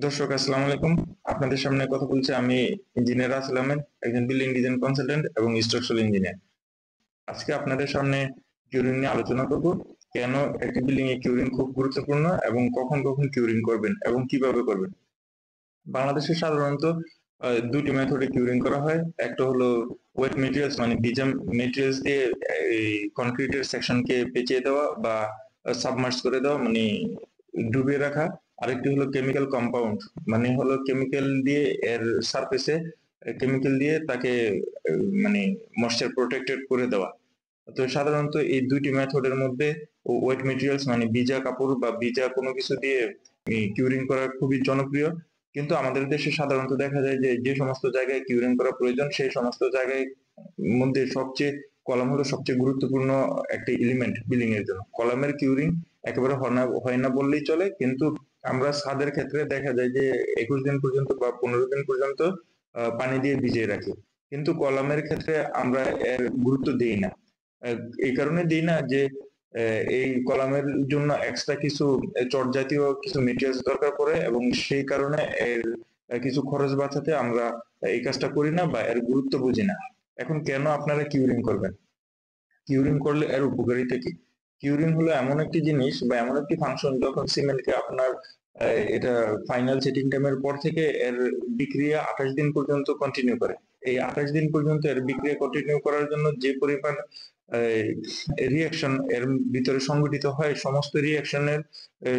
দর্শক আসসালামু আলাইকুম। আপনাদের সামনে কথা বলছি আমি ইঞ্জিনিয়ার রাসেল আহমেদ, একজন বিল্ডিং ডিজাইন কনসালটেন্ট এবং স্ট্রাকচারাল ইঞ্জিনিয়ার। আজকে আপনাদের সামনে কিউরিং নিয়ে আলোচনা করব। কেন একটি বিল্ডিং এ কিউরিং খুব গুরুত্বপূর্ণ এবং কখন কখন কিউরিং করবেন এবং কিভাবে করবেন। বাংলাদেশে সাধারণত দুটি মেথডে কিউরিং করা হয়। একটা হলো ওয়েট মেটেরিয়ালস মানে ভিজা মেটেরিয়ালস দিয়ে এই কনক্রিটের সেকশনকে পেঁচিয়ে দেওয়া বা সাবমার্জ করে দেওয়া মানে ডুবিয়ে রাখা। আরেকটি হলো কেমিক্যাল কম্পাউন্ড মানে হলো কেমিক্যাল দিয়ে এর সারফেসে কেমিক্যাল দিয়ে তাকে মানে ময়েশ্চার প্রোটেক্টেড করে দেওয়া। তো সাধারণত এই দুইটি মেথডের মধ্যে ওয়েট মেটেরিয়ালস মানে ভিজা কাপড় বা ভিজা কোনো কিছু দিয়ে কিউরিং করা খুবই জনপ্রিয়। কিন্তু আমাদের দেশে সাধারণত দেখা যায় যে যে সমস্ত জায়গায় কিউরিং করা প্রয়োজন সেই সমস্ত জায়গায় মধ্যে সবচেয়ে কলাম হলো সবচেয়ে গুরুত্বপূর্ণ একটা এলিমেন্ট বিল্ডিং এর জন্য। কলামের কিউরিং একেবারে হয় না বললেই চলে, কিন্তু আমরা ছাদের ক্ষেত্রে দেখা যায় যে 21 দিন পর্যন্ত বা 15 দিন পর্যন্ত পানি দিয়ে ভিজিয়ে রাখি, কিন্তু কলামের ক্ষেত্রে আমরা এর গুরুত্ব দিই না। এই কারণে দিই না যে এই কলামের জন্য এক্সট্রা কিছু চট জাতীয় কিছু মেটেরিয়ালস দরকার পড়ে এবং সেই কারণে এর কিছু খরচ বাঁচাতে আমরা এই কাজটা করি না বা এর গুরুত্ব বুঝি না। এখন কেন আপনারা কিউরিং করবেন? কিউরিং করলে এর উপকারিতা কি? কিউরিং হলো এমন একটি জিনিস বা এমন একটি ফাংশন যখন সিমেন্টকে আপনার এটা ফাইনাল সেটিং টাইমের পর থেকে এর বিক্রিয়া 28 দিন পর্যন্ত কন্টিনিউ করে। এই 28 দিন পর্যন্ত এর বিক্রিয়া কন্টিনিউ করার জন্য যে পরিমাণ রিয়াকশন এর ভিতরে সংঘটিত হয়, সমস্ত রিয়াকশনের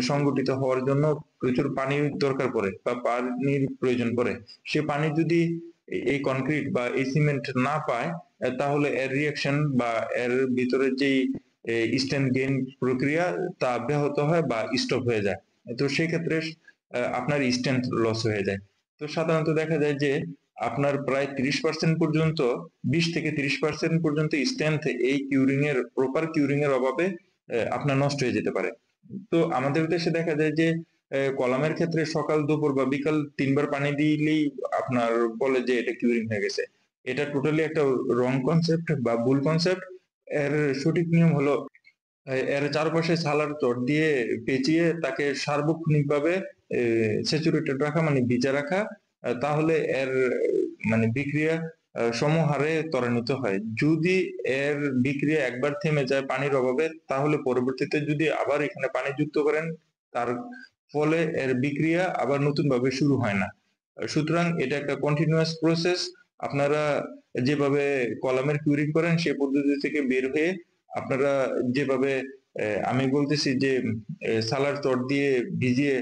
সংঘটিত হওয়ার জন্য প্রচুর পানির দরকার পড়ে বা পানির প্রয়োজন পড়ে। সে পানি যদি এই কনক্রিট বা এই সিমেন্ট না পায়, তাহলে এর রিয়াকশন বা এর ভিতরে যেই স্ট্রেন গেইন প্রক্রিয়া তা ব্যাহত হয় বা স্টপ হয়ে যায়। তো সেক্ষেত্রে আপনার স্ট্রেংথ লস হয়ে যায়। তো সাধারণত দেখা যায় যে আপনার প্রায় 30% পর্যন্ত, 20 থেকে 30% পর্যন্ত স্ট্রেংথ এই কিউরিং এর প্রপার কিউরিং এর অভাবে আপনার নষ্ট হয়ে যেতে পারে। তো আমাদের দেশে দেখা যায় যে কলামের ক্ষেত্রে সকাল দুপুর বা বিকাল 3 বার পানি দিলেই আপনার বলে যে এটা কিউরিং হয়ে গেছে। এটা টোটালি একটা রং কনসেপ্ট বা ভুল কনসেপ্ট। এর সঠিক নিয়ম হলো এর চারপাশে ছালার চট দিয়ে পেঁচিয়ে তাকে সার্বক্ষণিকভাবে স্যাচুরেটেড রাখা মানে ভিজা রাখা। তাহলে এর মানে বিক্রিয়া সমহারে ত্বরান্বিত হয়। যদি এর বিক্রিয়া একবার থেমে যায় পানির অভাবে, তাহলে পরবর্তীতে যদি আবার এখানে পানি যুক্ত করেন, তার ফলে এর বিক্রিয়া আবার নতুন ভাবে শুরু হয় না। সুতরাং এটা একটা কন্টিনিউয়াস প্রসেস। আপনারা যেভাবে কলামের কিউরিং করেন সেই পদ্ধতি থেকে বের হয়ে আপনারা যেভাবে আমি বলতেছি যে সালার চট দিয়ে ভিজিয়ে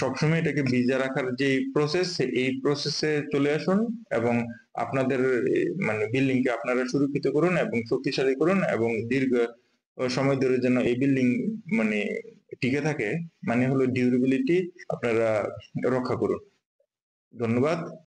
সবসময় এটাকে ভিজা রাখার যে প্রসেস, এই প্রসেসে চলে আসুন এবং আপনাদের মানে বিল্ডিং কে আপনারা সুরক্ষিত করুন এবং শক্তিশালী করুন এবং দীর্ঘ সময় ধরে যেন এই বিল্ডিং মানে টিকে থাকে, মানে হলো ডিউরেবিলিটি আপনারা রক্ষা করুন। ধন্যবাদ।